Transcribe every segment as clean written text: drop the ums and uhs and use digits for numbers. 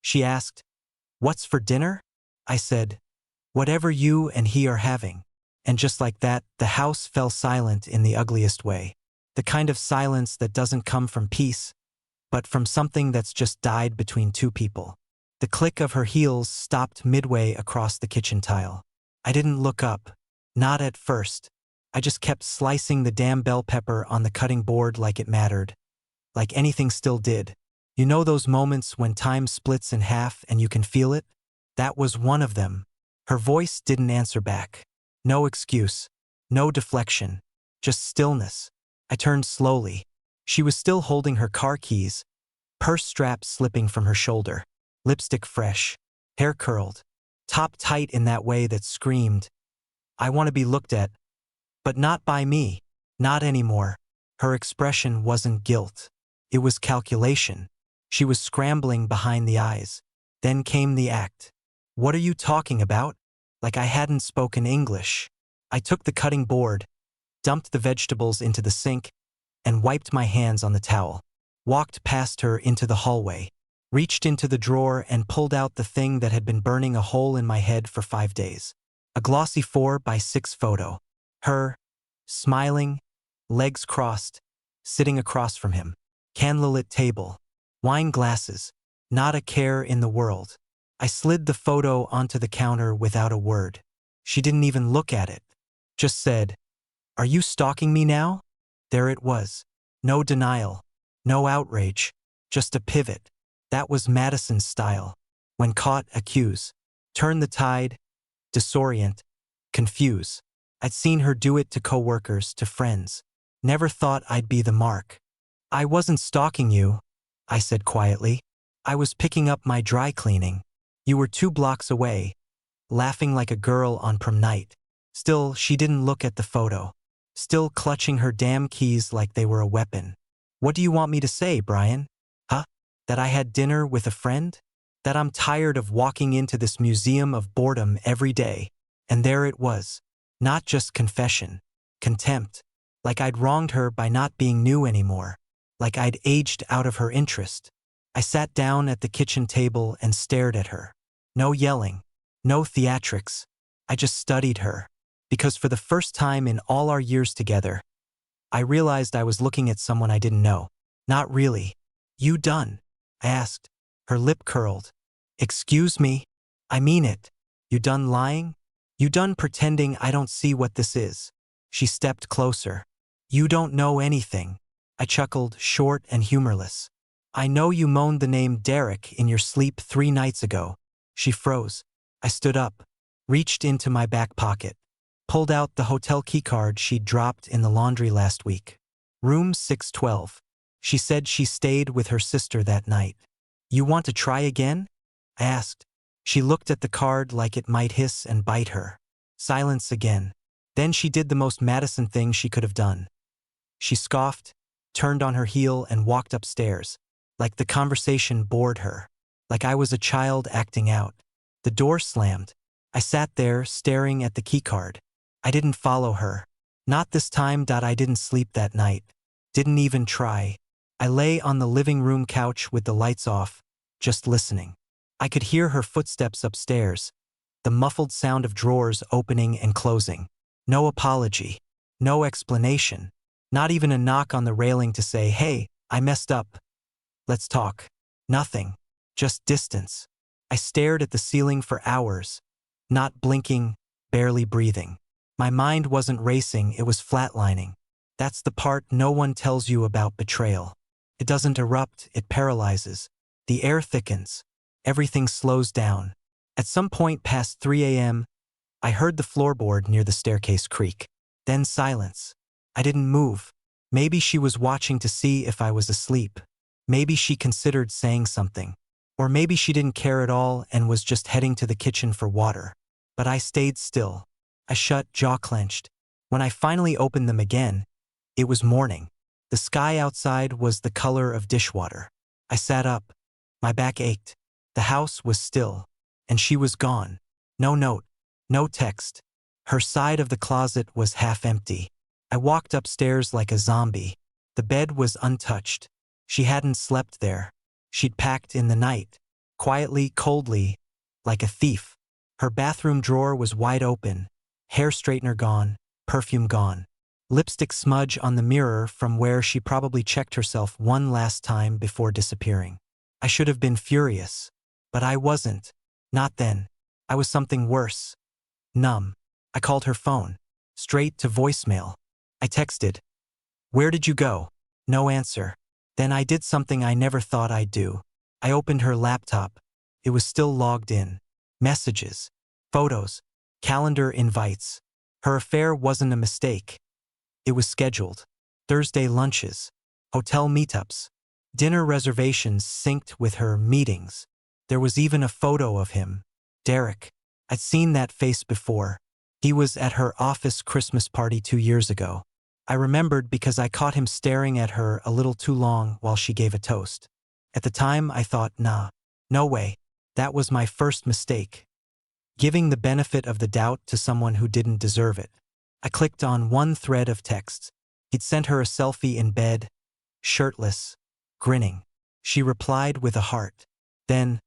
She asked, "What's for dinner?" I said, "Whatever you and he are having." And just like that, the house fell silent in the ugliest way. The kind of silence that doesn't come from peace, but from something that's just died between two people. The click of her heels stopped midway across the kitchen tile. I didn't look up. Not at first. I just kept slicing the damn bell pepper on the cutting board like it mattered. Like anything still did. You know those moments when time splits in half and you can feel it? That was one of them. Her voice didn't answer back. No excuse. No deflection. Just stillness. I turned slowly. She was still holding her car keys, purse strap slipping from her shoulder, lipstick fresh, hair curled, top tight in that way that screamed, "I want to be looked at, but not by me, not anymore." Her expression wasn't guilt. It was calculation. She was scrambling behind the eyes. Then came the act. "What are you talking about?" Like I hadn't spoken English. I took the cutting board, dumped the vegetables into the sink, and wiped my hands on the towel. Walked past her into the hallway, reached into the drawer and pulled out the thing that had been burning a hole in my head for 5 days. A glossy 4x6 photo. Her, smiling, legs crossed, sitting across from him. Candlelit table. Wine glasses. Not a care in the world. I slid the photo onto the counter without a word. She didn't even look at it. Just said, "Are you stalking me now?" There it was. No denial. No outrage. Just a pivot. That was Madison's style. When caught, accuse. Turn the tide. Disorient. Confuse. I'd seen her do it to coworkers, to friends. Never thought I'd be the mark. "I wasn't stalking you," I said quietly. "I was picking up my dry cleaning. You were 2 blocks away, laughing like a girl on prom night." Still, she didn't look at the photo. Still clutching her damn keys like they were a weapon. "What do you want me to say, Brian? Huh? That I had dinner with a friend? That I'm tired of walking into this museum of boredom every day?" And there it was. Not just confession. Contempt. Like I'd wronged her by not being new anymore. Like I'd aged out of her interest. I sat down at the kitchen table and stared at her. No yelling. No theatrics. I just studied her. Because for the first time in all our years together, I realized I was looking at someone I didn't know. "Not really. You done?" I asked. Her lip curled. "Excuse me? I mean it. You done lying? You done pretending I don't see what this is?" She stepped closer. "You don't know anything." I chuckled, short and humorless. "I know you moaned the name Derek in your sleep 3 nights ago." She froze. I stood up, reached into my back pocket, pulled out the hotel keycard she'd dropped in the laundry last week. Room 612. She said she stayed with her sister that night. "You want to try again?" I asked. She looked at the card like it might hiss and bite her. Silence again. Then she did the most Madison thing she could have done. She scoffed, turned on her heel and walked upstairs. Like the conversation bored her. Like I was a child acting out. The door slammed. I sat there staring at the keycard. I didn't follow her. Not this time. I didn't sleep that night. Didn't even try. I lay on the living room couch with the lights off, just listening. I could hear her footsteps upstairs, the muffled sound of drawers opening and closing. No apology. No explanation. Not even a knock on the railing to say, "Hey, I messed up. Let's talk." Nothing. Just distance. I stared at the ceiling for hours, not blinking, barely breathing. My mind wasn't racing, it was flatlining. That's the part no one tells you about betrayal. It doesn't erupt, it paralyzes. The air thickens. Everything slows down. At some point past 3 a.m., I heard the floorboard near the staircase creak. Then silence. I didn't move. Maybe she was watching to see if I was asleep. Maybe she considered saying something. Or maybe she didn't care at all and was just heading to the kitchen for water. But I stayed still. I shut, jaw clenched. When I finally opened them again, it was morning. The sky outside was the color of dishwater. I sat up. My back ached. The house was still. And she was gone. No note. No text. Her side of the closet was half empty. I walked upstairs like a zombie. The bed was untouched. She hadn't slept there. She'd packed in the night. quietly, coldly, like a thief. Her bathroom drawer was wide open, hair straightener gone, perfume gone. Lipstick smudge on the mirror from where she probably checked herself one last time before disappearing. I should have been furious. But I wasn't. Not then. I was something worse. Numb. I called her phone. Straight to voicemail. I texted, "Where did you go?" No answer. Then I did something I never thought I'd do. I opened her laptop. It was still logged in. Messages. Photos. Calendar invites. Her affair wasn't a mistake. It was scheduled. Thursday lunches. Hotel meetups. Dinner reservations synced with her meetings. There was even a photo of him. Derek. I'd seen that face before. He was at her office Christmas party 2 years ago. I remembered because I caught him staring at her a little too long while she gave a toast. At the time, I thought, nah, no way. That was my first mistake. Giving the benefit of the doubt to someone who didn't deserve it. I clicked on one thread of texts. He'd sent her a selfie in bed, shirtless, grinning. She replied with a heart. Then,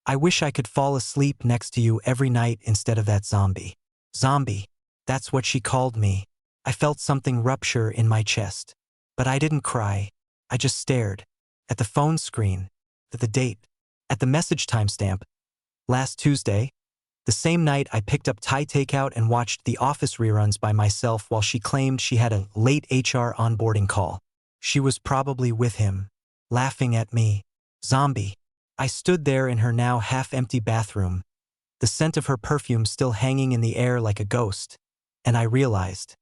"I wish I could fall asleep next to you every night instead of that zombie." Zombie. That's what she called me. I felt something rupture in my chest. But I didn't cry. I just stared. At the phone screen. At the date. At the message timestamp. Last Tuesday. The same night I picked up Thai takeout and watched The Office reruns by myself while she claimed she had a late HR onboarding call. She was probably with him. Laughing at me. Zombie. I stood there in her now half-empty bathroom, the scent of her perfume still hanging in the air like a ghost, and I realized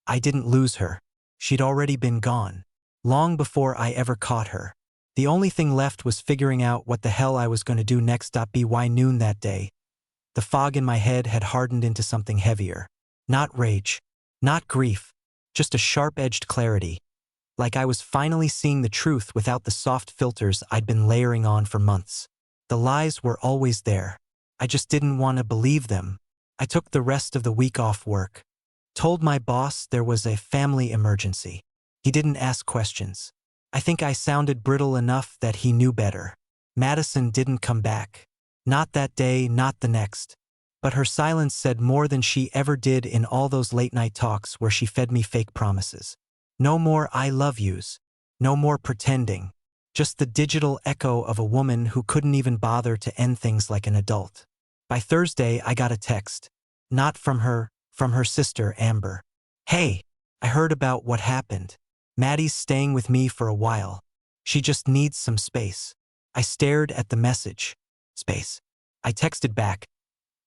I didn't lose her. She'd already been gone, long before I ever caught her. The only thing left was figuring out what the hell I was going to do next. By noon that day, the fog in my head had hardened into something heavier. Not rage, not grief, just a sharp-edged clarity. Like I was finally seeing the truth without the soft filters I'd been layering on for months. The lies were always there. I just didn't want to believe them. I took the rest of the week off work. Told my boss there was a family emergency. He didn't ask questions. I think I sounded brittle enough that he knew better. Madison didn't come back. Not that day, not the next. But her silence said more than she ever did in all those late-night talks where she fed me fake promises. No more "I love yous." No more pretending. Just the digital echo of a woman who couldn't even bother to end things like an adult. By Thursday, I got a text. Not from her, from her sister, Amber. "Hey, I heard about what happened. Maddie's staying with me for a while. She just needs some space." I stared at the message. Space. I texted back.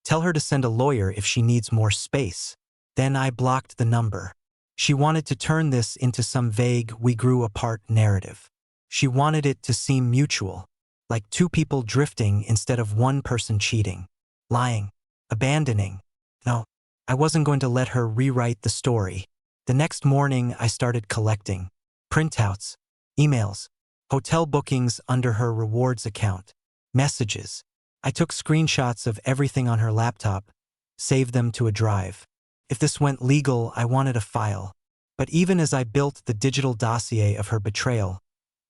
"Tell her to send a lawyer if she needs more space." Then I blocked the number. She wanted to turn this into some vague "we grew apart" narrative. She wanted it to seem mutual, like two people drifting instead of one person cheating, lying, abandoning. No, I wasn't going to let her rewrite the story. The next morning, I started collecting printouts, emails, hotel bookings under her rewards account, messages. I took screenshots of everything on her laptop, saved them to a drive. If this went legal, I wanted a file. But even as I built the digital dossier of her betrayal,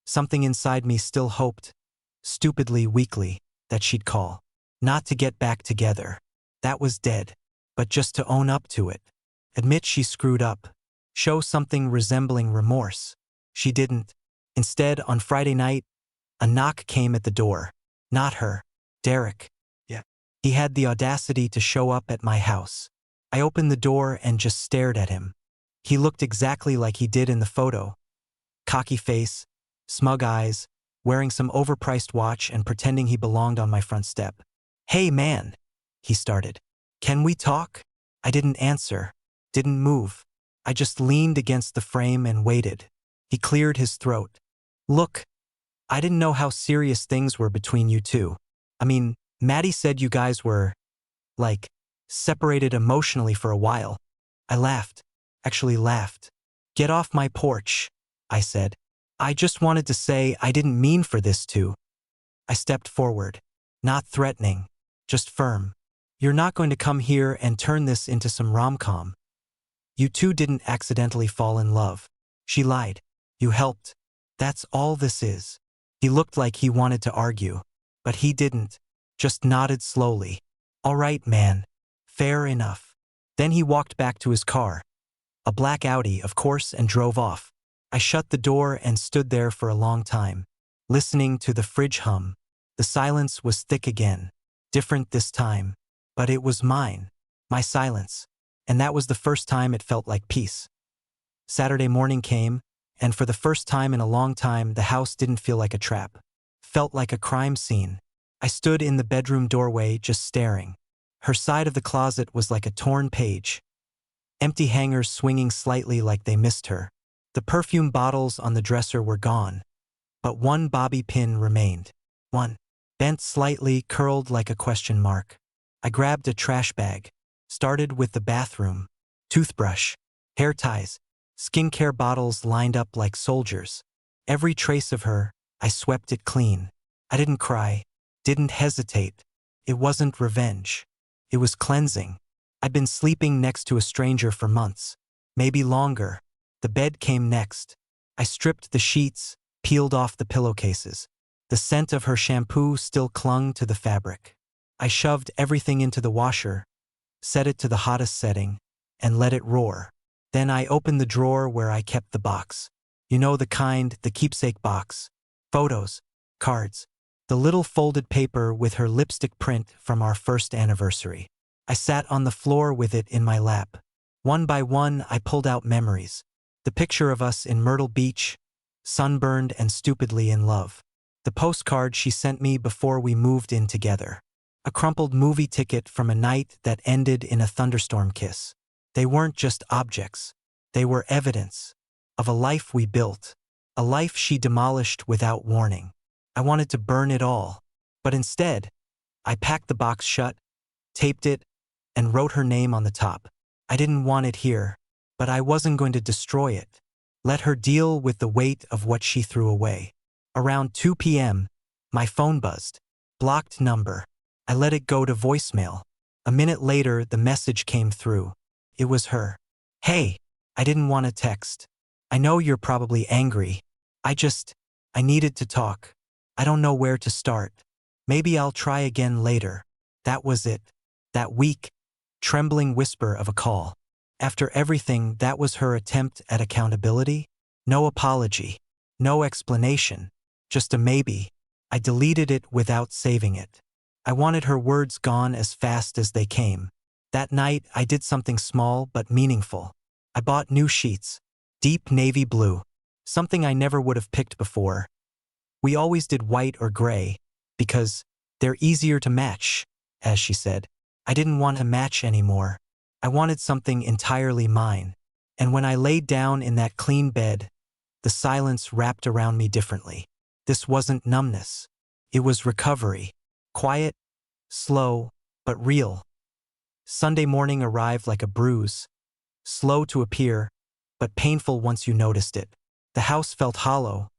something inside me still hoped, stupidly, weakly, that she'd call. Not to get back together. That was dead. But just to own up to it. Admit she screwed up. Show something resembling remorse. She didn't. Instead, on Friday night, a knock came at the door. Not her. Derek. Yeah. He had the audacity to show up at my house. I opened the door and just stared at him. He looked exactly like he did in the photo. Cocky face, smug eyes, wearing some overpriced watch and pretending he belonged on my front step. "Hey man," he started. "Can we talk?" I didn't answer, didn't move. I just leaned against the frame and waited. He cleared his throat. "Look, I didn't know how serious things were between you two. I mean, Maddie said you guys were, like, separated emotionally for a while." I laughed. Actually laughed. "Get off my porch," I said. "I just wanted to say I didn't mean for this to." I stepped forward. Not threatening, just firm. "You're not going to come here and turn this into some rom-com. You two didn't accidentally fall in love." She lied. "You helped. That's all this is." He looked like he wanted to argue. but he didn't, just nodded slowly. All right, man. Fair enough. Then he walked back to his car, a black Audi, of course, and drove off. I shut the door and stood there for a long time, listening to the fridge hum. The silence was thick again, different this time, but it was mine, my silence, and that was the first time it felt like peace. Saturday morning came, and for the first time in a long time, the house didn't feel like a trap. Felt like a crime scene. I stood in the bedroom doorway just staring. Her side of the closet was like a torn page, empty hangers swinging slightly like they missed her. The perfume bottles on the dresser were gone, but one bobby pin remained. One, bent slightly, curled like a question mark. I grabbed a trash bag, started with the bathroom. Toothbrush, hair ties, skincare bottles lined up like soldiers. Every trace of her, I swept it clean. I didn't cry, didn't hesitate. It wasn't revenge. It was cleansing. I'd been sleeping next to a stranger for months, maybe longer. The bed came next. I stripped the sheets, peeled off the pillowcases. The scent of her shampoo still clung to the fabric. I shoved everything into the washer, set it to the hottest setting, and let it roar. Then I opened the drawer where I kept the box. You know, the kind, the keepsake box. Photos, cards, the little folded paper with her lipstick print from our first anniversary. I sat on the floor with it in my lap. One by one, I pulled out memories. The picture of us in Myrtle Beach, sunburned and stupidly in love. The postcard she sent me before we moved in together. A crumpled movie ticket from a night that ended in a thunderstorm kiss. They weren't just objects. They were evidence of a life we built, a life she demolished without warning. I wanted to burn it all, but instead, I packed the box shut, taped it, and wrote her name on the top. I didn't want it here, but I wasn't going to destroy it. Let her deal with the weight of what she threw away. Around 2 p.m., my phone buzzed. Blocked number. I let it go to voicemail. A minute later, the message came through. It was her. Hey, I didn't want to text. I know you're probably angry. I needed to talk. I don't know where to start. Maybe I'll try again later. That was it. That weak, trembling whisper of a call. After everything, that was her attempt at accountability? No apology. No explanation. Just a maybe. I deleted it without saving it. I wanted her words gone as fast as they came. That night, I did something small but meaningful. I bought new sheets. Deep navy blue. Something I never would have picked before. We always did white or gray, because they're easier to match, as she said. I didn't want a match anymore. I wanted something entirely mine. And when I laid down in that clean bed, the silence wrapped around me differently. This wasn't numbness. It was recovery. Quiet, slow, but real. Sunday morning arrived like a bruise, slow to appear, but painful once you noticed it. The house felt hollow,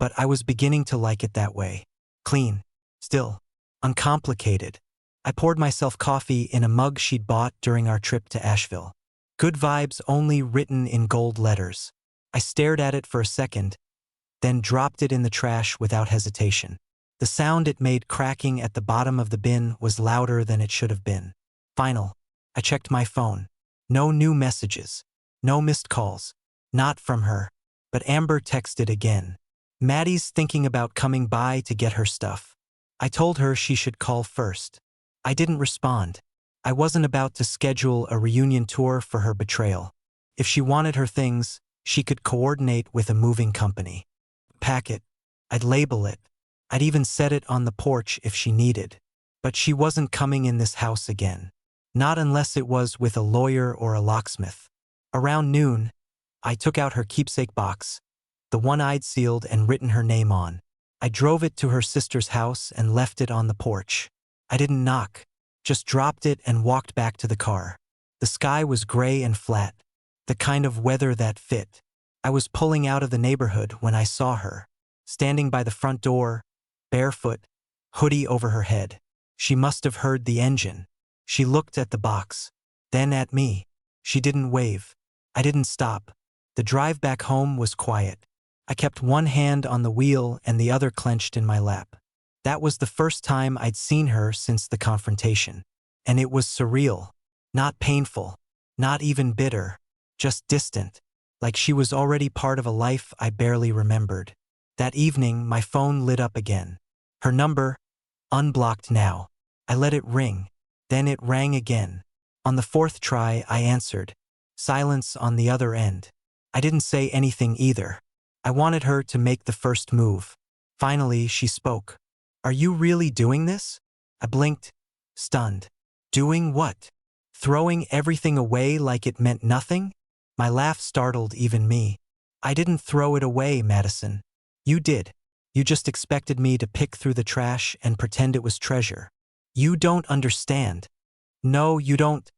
but I was beginning to like it that way. Clean, still, uncomplicated. I poured myself coffee in a mug she'd bought during our trip to Asheville. Good vibes only written in gold letters. I stared at it for a second, then dropped it in the trash without hesitation. The sound it made cracking at the bottom of the bin was louder than it should have been. Final. I checked my phone. No new messages. No missed calls. Not from her. But Amber texted again. Maddie's thinking about coming by to get her stuff. I told her she should call first. I didn't respond. I wasn't about to schedule a reunion tour for her betrayal. If she wanted her things, she could coordinate with a moving company. Pack it. I'd label it. I'd even set it on the porch if she needed. But she wasn't coming in this house again. Not unless it was with a lawyer or a locksmith. Around noon, I took out her keepsake box, the one I'd sealed and written her name on. I drove it to her sister's house and left it on the porch. I didn't knock, just dropped it and walked back to the car. The sky was gray and flat, the kind of weather that fit. I was pulling out of the neighborhood when I saw her, standing by the front door, barefoot, hoodie over her head. She must have heard the engine. She looked at the box, then at me. She didn't wave. I didn't stop. The drive back home was quiet. I kept one hand on the wheel and the other clenched in my lap. That was the first time I'd seen her since the confrontation. And it was surreal. Not painful. Not even bitter. Just distant. Like she was already part of a life I barely remembered. That evening, my phone lit up again. Her number, unblocked now. I let it ring. Then it rang again. On the fourth try, I answered. Silence on the other end. I didn't say anything either. I wanted her to make the first move. Finally, she spoke. Are you really doing this? I blinked, stunned. Doing what? Throwing everything away like it meant nothing? My laugh startled even me. I didn't throw it away, Madison. You did. You just expected me to pick through the trash and pretend it was treasure. You don't understand. No, you don't.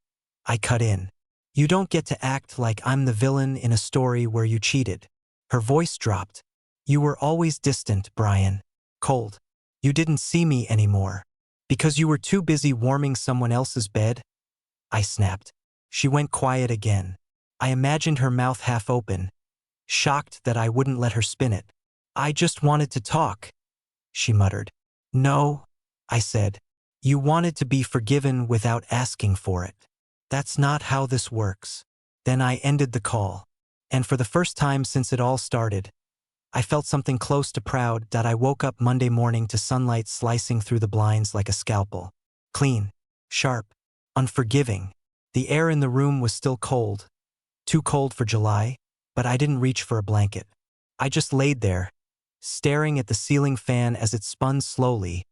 I cut in. You don't get to act like I'm the villain in a story where you cheated. Her voice dropped. You were always distant, Brian. Cold. You didn't see me anymore. Because you were too busy warming someone else's bed? I snapped. She went quiet again. I imagined her mouth half open, shocked that I wouldn't let her spin it. I just wanted to talk, she muttered. No, I said. You wanted to be forgiven without asking for it. That's not how this works. Then I ended the call. And for the first time since it all started, I felt something close to proud that I woke up Monday morning to sunlight slicing through the blinds like a scalpel. Clean, sharp, unforgiving. The air in the room was still cold. Too cold for July, but I didn't reach for a blanket. I just laid there, staring at the ceiling fan as it spun slowly,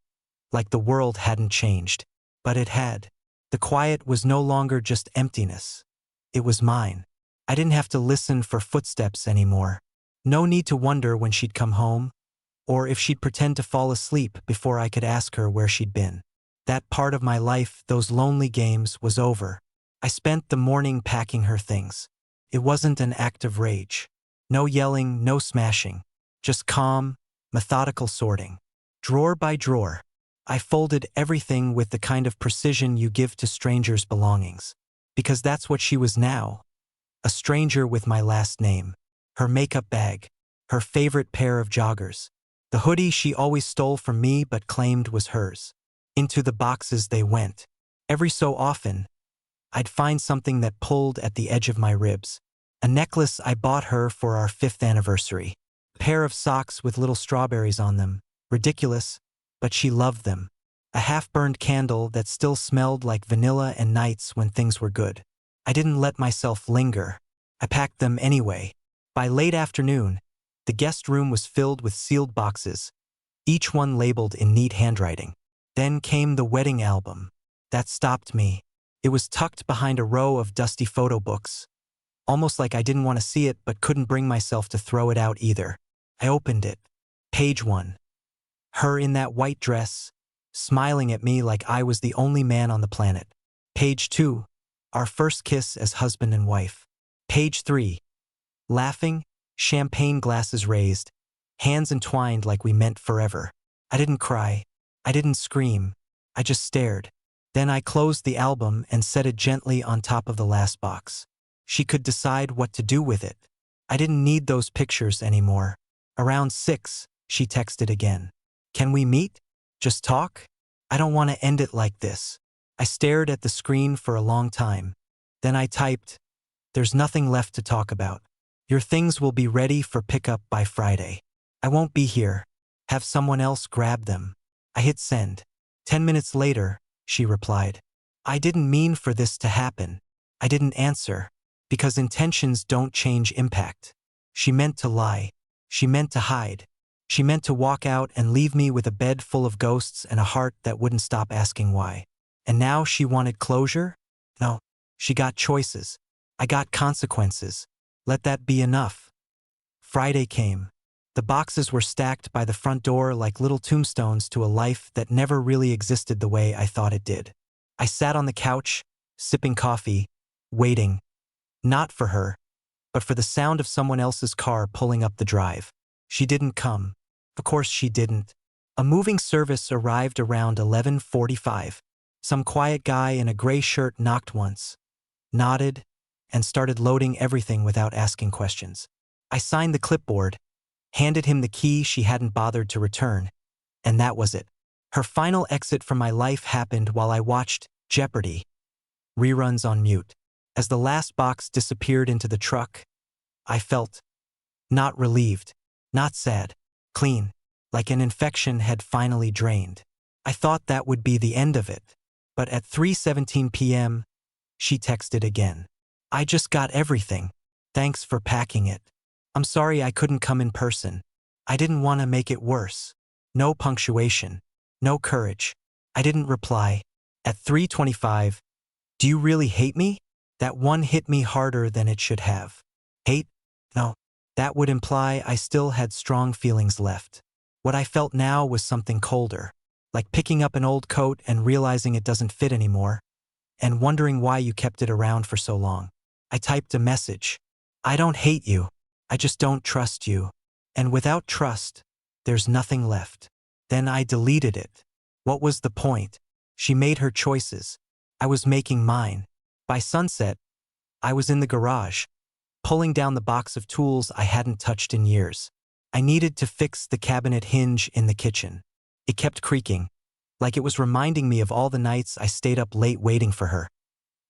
like the world hadn't changed. But it had. The quiet was no longer just emptiness. It was mine. I didn't have to listen for footsteps anymore. No need to wonder when she'd come home, or if she'd pretend to fall asleep before I could ask her where she'd been. That part of my life, those lonely games, was over. I spent the morning packing her things. It wasn't an act of rage. No yelling, no smashing. Just calm, methodical sorting. Drawer by drawer. I folded everything with the kind of precision you give to strangers' belongings. Because that's what she was now. A stranger with my last name. Her makeup bag. Her favorite pair of joggers. The hoodie she always stole from me but claimed was hers. Into the boxes they went. Every so often, I'd find something that pulled at the edge of my ribs. A necklace I bought her for our 5th anniversary. A pair of socks with little strawberries on them. Ridiculous, but she loved them. A half-burned candle that still smelled like vanilla and nights when things were good. I didn't let myself linger. I packed them anyway. By late afternoon, the guest room was filled with sealed boxes, each one labeled in neat handwriting. Then came the wedding album. That stopped me. It was tucked behind a row of dusty photo books. Almost like I didn't want to see it but couldn't bring myself to throw it out either. I opened it. Page 1. Her in that white dress, smiling at me like I was the only man on the planet. Page 2. Our first kiss as husband and wife. Page 3. Laughing, champagne glasses raised, hands entwined like we meant forever. I didn't cry. I didn't scream. I just stared. Then I closed the album and set it gently on top of the last box. She could decide what to do with it. I didn't need those pictures anymore. Around 6, she texted again. Can we meet? Just talk? I don't want to end it like this. I stared at the screen for a long time. Then I typed, there's nothing left to talk about. Your things will be ready for pickup by Friday. I won't be here. Have someone else grab them. I hit send. 10 minutes later, she replied. I didn't mean for this to happen. I didn't answer. Because intentions don't change impact. She meant to lie. She meant to hide. She meant to walk out and leave me with a bed full of ghosts and a heart that wouldn't stop asking why. And now she wanted closure? No. She got choices. I got consequences. Let that be enough. Friday came. The boxes were stacked by the front door like little tombstones to a life that never really existed the way I thought it did. I sat on the couch, sipping coffee, waiting. Not for her, but for the sound of someone else's car pulling up the drive. She didn't come. Of course she didn't. A moving service arrived around 11:45. Some quiet guy in a gray shirt knocked once, nodded, and started loading everything without asking questions. I signed the clipboard, handed him the key she hadn't bothered to return, and that was it. Her final exit from my life happened while I watched Jeopardy! Reruns on mute. As the last box disappeared into the truck, I felt not relieved, not sad, clean, like an infection had finally drained. I thought that would be the end of it. But at 3:17 p.m., she texted again. I just got everything. Thanks for packing it. I'm sorry I couldn't come in person. I didn't want to make it worse. No punctuation. No courage. I didn't reply. At 3:25, do you really hate me? That one hit me harder than it should have. Hate? No. That would imply I still had strong feelings left. What I felt now was something colder, like picking up an old coat and realizing it doesn't fit anymore, and wondering why you kept it around for so long. I typed a message. I don't hate you. I just don't trust you. And without trust, there's nothing left. Then I deleted it. What was the point? She made her choices. I was making mine. By sunset, I was in the garage, pulling down the box of tools I hadn't touched in years. I needed to fix the cabinet hinge in the kitchen. It kept creaking, like it was reminding me of all the nights I stayed up late waiting for her,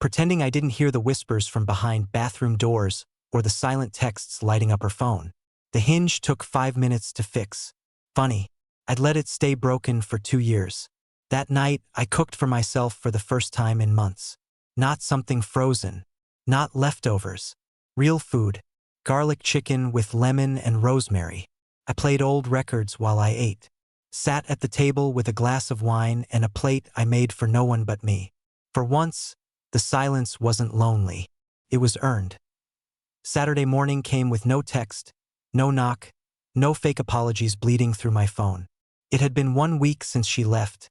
pretending I didn't hear the whispers from behind bathroom doors or the silent texts lighting up her phone. The hinge took 5 minutes to fix. Funny, I'd let it stay broken for 2 years. That night, I cooked for myself for the first time in months. Not something frozen. Not leftovers. Real food. Garlic chicken with lemon and rosemary. I played old records while I ate. Sat at the table with a glass of wine and a plate I made for no one but me. For once, the silence wasn't lonely. It was earned. Saturday morning came with no text, no knock, no fake apologies bleeding through my phone. It had been 1 week since she left,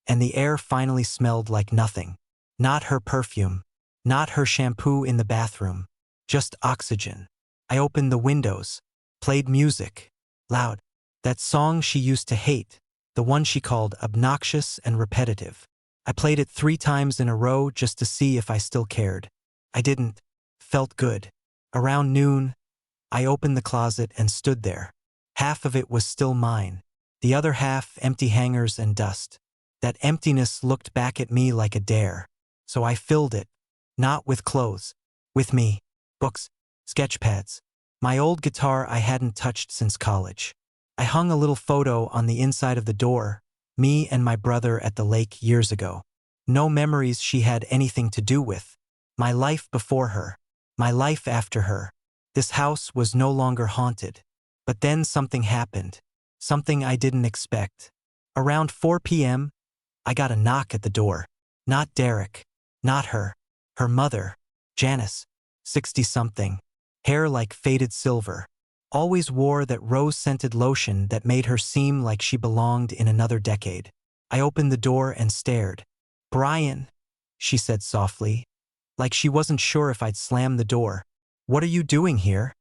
and the air finally smelled like nothing. Not her perfume, not her shampoo in the bathroom, just oxygen. I opened the windows, played music, loud. That song she used to hate, the one she called obnoxious and repetitive. I played it 3 times in a row just to see if I still cared. I didn't. Felt good. Around noon, I opened the closet and stood there. Half of it was still mine. The other half empty hangers and dust. That emptiness looked back at me like a dare. So I filled it. Not with clothes. With me. Books. Sketchpads. My old guitar I hadn't touched since college. I hung a little photo on the inside of the door, me and my brother at the lake years ago. No memories she had anything to do with. My life before her. My life after her. This house was no longer haunted. But then something happened. Something I didn't expect. Around 4 p.m., I got a knock at the door. Not Derek. Not her. Her mother. Janice. 60-something. Hair like faded silver. Always wore that rose-scented lotion that made her seem like she belonged in another decade. I opened the door and stared. "Brian," she said softly, like she wasn't sure if I'd slam the door. "What are you doing here?"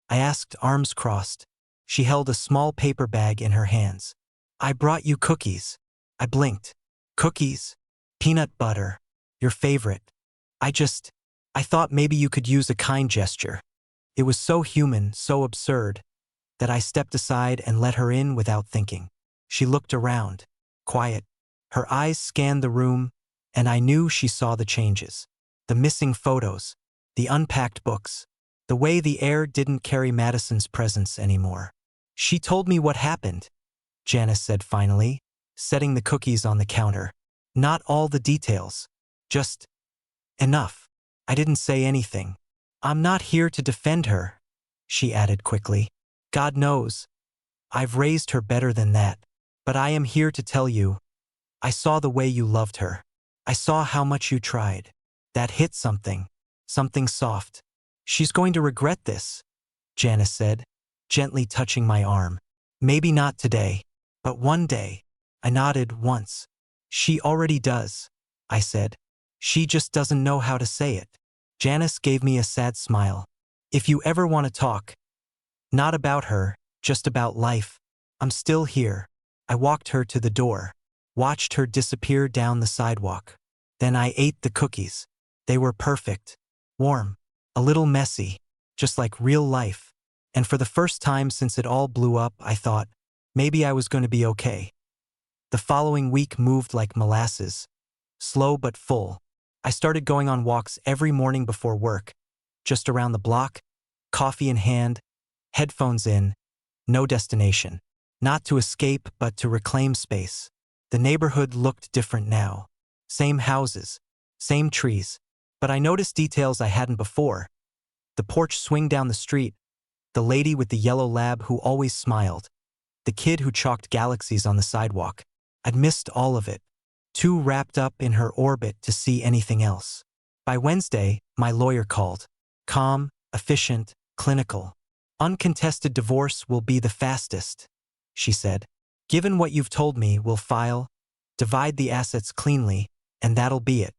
I asked, arms crossed. She held a small paper bag in her hands. "I brought you cookies." I blinked. "Cookies? Peanut butter. Your favorite." I thought maybe you could use a kind gesture. It was so human, so absurd, that I stepped aside and let her in without thinking. She looked around. Quiet. Her eyes scanned the room, and I knew she saw the changes. The missing photos. The unpacked books. The way the air didn't carry Madison's presence anymore. "She told me what happened," Janice said finally, setting the cookies on the counter. "Not all the details. Just enough." I didn't say anything. "I'm not here to defend her," she added quickly. "God knows, I've raised her better than that. But I am here to tell you, I saw the way you loved her. I saw how much you tried. That hit something. Something soft. She's going to regret this," Janice said, gently touching my arm. "Maybe not today, but one day." I nodded once. "She already does," I said. "She just doesn't know how to say it." Janice gave me a sad smile. "If you ever want to talk, not about her, just about life, I'm still here." I walked her to the door, watched her disappear down the sidewalk. Then I ate the cookies. They were perfect. Warm. A little messy. Just like real life. And for the first time since it all blew up, I thought, maybe I was going to be okay. The following week moved like molasses, slow but full. I started going on walks every morning before work, just around the block, coffee in hand, headphones in, no destination. Not to escape, but to reclaim space. The neighborhood looked different now. Same houses, same trees, but I noticed details I hadn't before. The porch swing down the street, the lady with the yellow lab who always smiled, the kid who chalked galaxies on the sidewalk. I'd missed all of it, too wrapped up in her orbit to see anything else. By Wednesday, my lawyer called. Calm, efficient, clinical. Uncontested divorce will be the fastest, she said. Given what you've told me, we'll file, divide the assets cleanly, and that'll be it.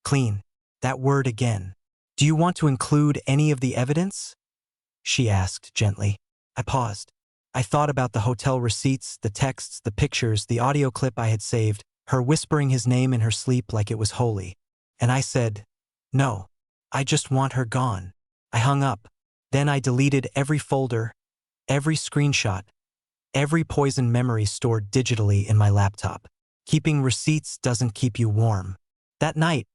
Clean. That word again. Do you want to include any of the evidence? She asked gently. I paused. I thought about the hotel receipts, the texts, the pictures, the audio clip I had saved, her whispering his name in her sleep like it was holy. And I said, no, I just want her gone. I hung up. Then I deleted every folder, every screenshot, every poisoned memory stored digitally in my laptop. Keeping receipts doesn't keep you warm. That night,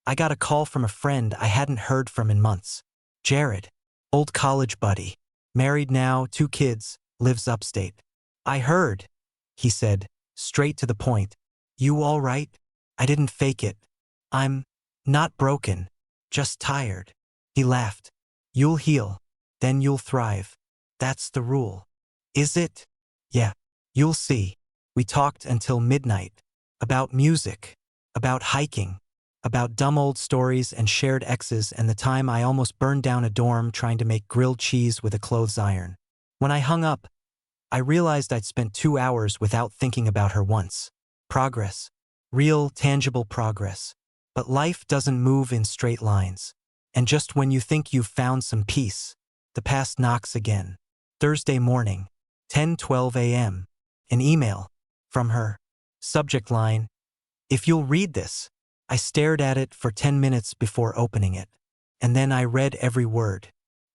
I got a call from a friend I hadn't heard from in months. Jared, old college buddy, married now, 2 kids, lives upstate. I heard, he said, straight to the point. You all right? I didn't fake it. I'm not broken, just tired. He laughed. You'll heal, then you'll thrive. That's the rule. Is it? Yeah, you'll see. We talked until midnight. About music, about hiking, about dumb old stories and shared exes and the time I almost burned down a dorm trying to make grilled cheese with a clothes iron. When I hung up, I realized I'd spent 2 hours without thinking about her once. Progress. Real, tangible progress. But life doesn't move in straight lines. And just when you think you've found some peace, the past knocks again. Thursday morning, 10:12 a.m. An email. From her. Subject line, if you'll read this. I stared at it for 10 minutes before opening it. And then I read every word.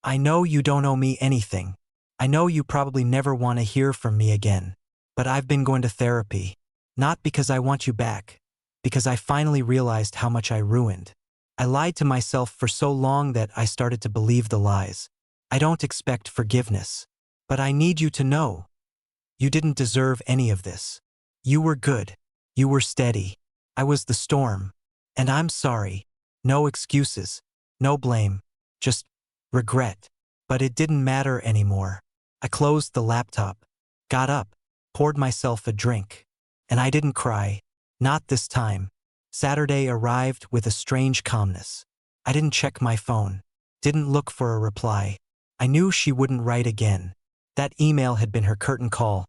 I know you don't owe me anything. I know you probably never want to hear from me again. But I've been going to therapy. Not because I want you back. Because I finally realized how much I ruined. I lied to myself for so long that I started to believe the lies. I don't expect forgiveness. But I need you to know. You didn't deserve any of this. You were good. You were steady. I was the storm. And I'm sorry. No excuses. No blame. Just regret. But it didn't matter anymore. I closed the laptop, got up, poured myself a drink. And I didn't cry. Not this time. Saturday arrived with a strange calmness. I didn't check my phone. Didn't look for a reply. I knew she wouldn't write again. That email had been her curtain call.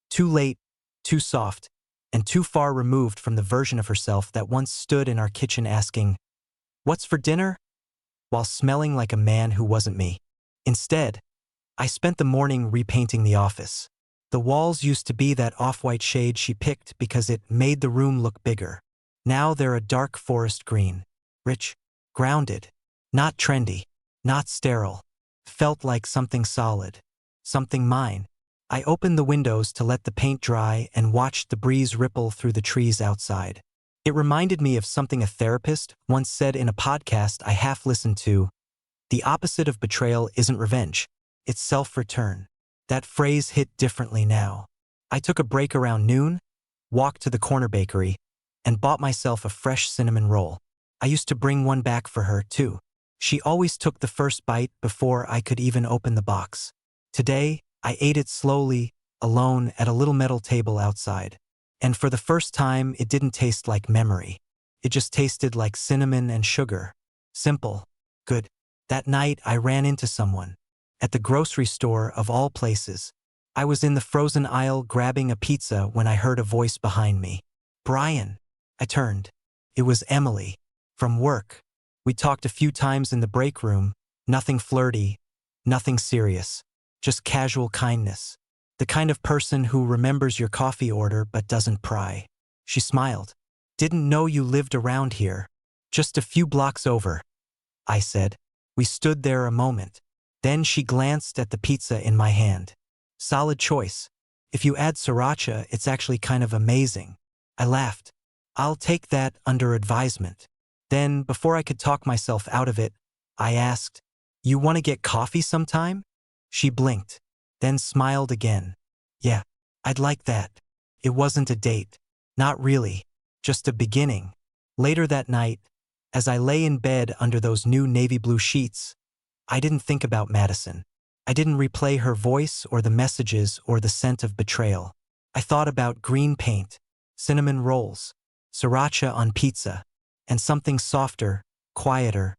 Too late, too soft, and too far removed from the version of herself that once stood in our kitchen asking, "What's for dinner?" while smelling like a man who wasn't me. Instead, I spent the morning repainting the office. The walls used to be that off-white shade she picked because it made the room look bigger. Now they're a dark forest green. Rich, grounded, not trendy, not sterile. Felt like something solid, something mine. I opened the windows to let the paint dry and watched the breeze ripple through the trees outside. It reminded me of something a therapist once said in a podcast I half listened to. The opposite of betrayal isn't revenge, it's self-return. That phrase hit differently now. I took a break around noon, walked to the corner bakery, and bought myself a fresh cinnamon roll. I used to bring one back for her, too. She always took the first bite before I could even open the box. Today, I ate it slowly, alone at a little metal table outside. And for the first time, it didn't taste like memory. It just tasted like cinnamon and sugar. Simple. Good. That night, I ran into someone. At the grocery store, of all places. I was in the frozen aisle grabbing a pizza when I heard a voice behind me. Brian. I turned. It was Emily. From work. We talked a few times in the break room. Nothing flirty. Nothing serious. Just casual kindness. The kind of person who remembers your coffee order but doesn't pry. She smiled. Didn't know you lived around here. Just a few blocks over, I said. We stood there a moment. Then she glanced at the pizza in my hand. Solid choice. If you add sriracha, it's actually kind of amazing. I laughed. I'll take that under advisement. Then, before I could talk myself out of it, I asked, "You want to get coffee sometime?" She blinked, then smiled again. "Yeah, I'd like that." It wasn't a date. Not really. Just a beginning. Later that night, as I lay in bed under those new navy blue sheets, I didn't think about Madison. I didn't replay her voice or the messages or the scent of betrayal. I thought about green paint, cinnamon rolls, sriracha on pizza, and something softer, quieter,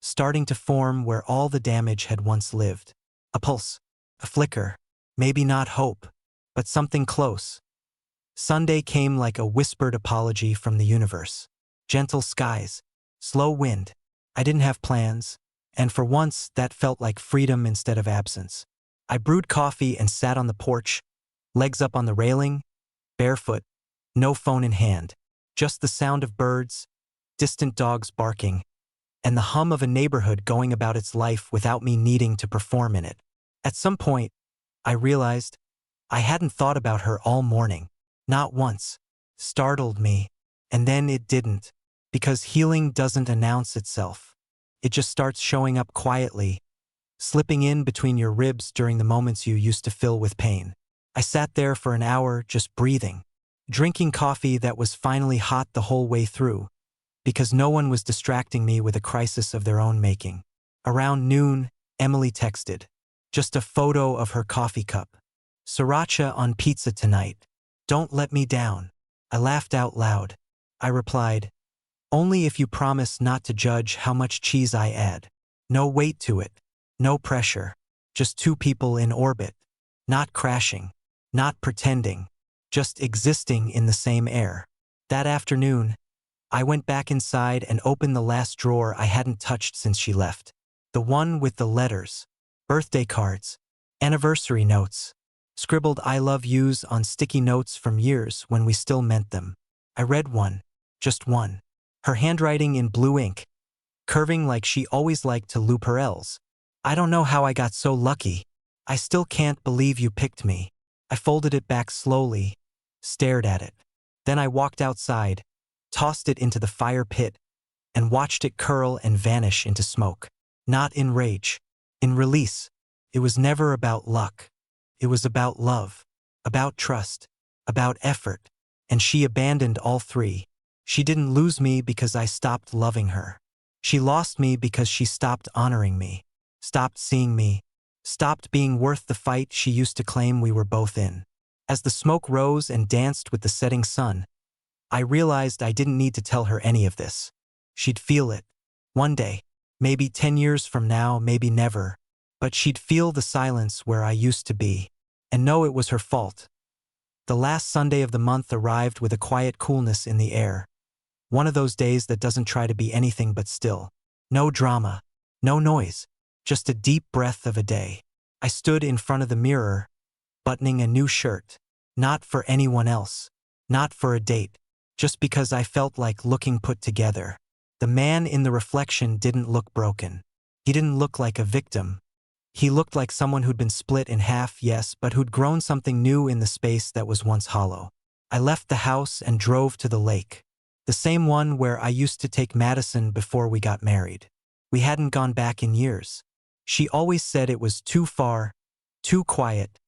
starting to form where all the damage had once lived. A pulse, a flicker, maybe not hope, but something close. Sunday came like a whispered apology from the universe. Gentle skies, slow wind. I didn't have plans, and for once that felt like freedom instead of absence. I brewed coffee and sat on the porch, legs up on the railing, barefoot, no phone in hand, just the sound of birds, distant dogs barking, and the hum of a neighborhood going about its life without me needing to perform in it. At some point, I realized I hadn't thought about her all morning. Not once. Startled me. And then it didn't. Because healing doesn't announce itself. It just starts showing up quietly, slipping in between your ribs during the moments you used to fill with pain. I sat there for an hour just breathing, drinking coffee that was finally hot the whole way through, because no one was distracting me with a crisis of their own making. Around noon, Emily texted, just a photo of her coffee cup. "Sriracha on pizza tonight. Don't let me down." I laughed out loud. I replied, "Only if you promise not to judge how much cheese I add. No weight to it. No pressure. Just two people in orbit. Not crashing. Not pretending. Just existing in the same air." That afternoon, I went back inside and opened the last drawer I hadn't touched since she left. The one with the letters, birthday cards, anniversary notes, scribbled "I love yous" on sticky notes from years when we still meant them. I read one, just one. Her handwriting in blue ink, curving like she always liked to loop her L's. "I don't know how I got so lucky. I still can't believe you picked me." I folded it back slowly, stared at it. Then I walked outside, tossed it into the fire pit, and watched it curl and vanish into smoke. Not in rage, in release. It was never about luck. It was about love, about trust, about effort, and she abandoned all three. She didn't lose me because I stopped loving her. She lost me because she stopped honoring me, stopped seeing me, stopped being worth the fight she used to claim we were both in. As the smoke rose and danced with the setting sun, I realized I didn't need to tell her any of this. She'd feel it. One day, maybe 10 years from now, maybe never, but she'd feel the silence where I used to be, and know it was her fault. The last Sunday of the month arrived with a quiet coolness in the air. One of those days that doesn't try to be anything but still. No drama, no noise, just a deep breath of a day. I stood in front of the mirror, buttoning a new shirt. Not for anyone else, not for a date, just because I felt like looking put together. The man in the reflection didn't look broken. He didn't look like a victim. He looked like someone who'd been split in half, yes, but who'd grown something new in the space that was once hollow. I left the house and drove to the lake. The same one where I used to take Madison before we got married. We hadn't gone back in years. She always said it was too far, too quiet,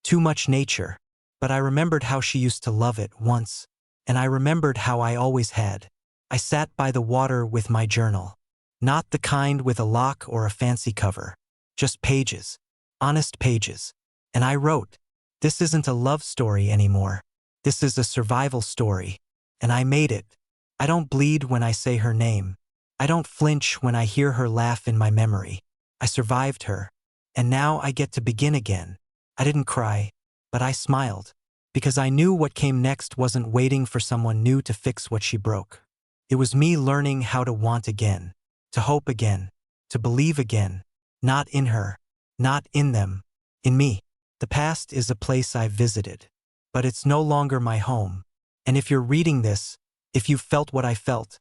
too much nature. But I remembered how she used to love it once, and I remembered how I always had. I sat by the water with my journal. Not the kind with a lock or a fancy cover. Just pages. Honest pages. And I wrote, "This isn't a love story anymore. This is a survival story." And I made it. I don't bleed when I say her name. I don't flinch when I hear her laugh in my memory. I survived her. And now I get to begin again. I didn't cry, but I smiled. Because I knew what came next wasn't waiting for someone new to fix what she broke. It was me learning how to want again, to hope again, to believe again. Not in her, not in them, in me. The past is a place I've visited, but it's no longer my home. And if you're reading this, if you've felt what I felt,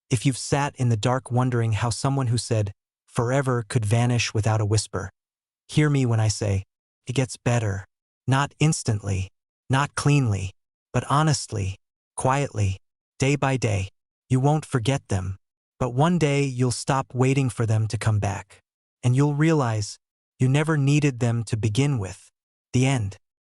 if you've sat in the dark wondering how someone who said forever could vanish without a whisper, hear me when I say, it gets better. Not instantly, Not cleanly, but honestly, quietly, day by day. You won't forget them, but one day you'll stop waiting for them to come back. And you'll realize you never needed them to begin with. The end.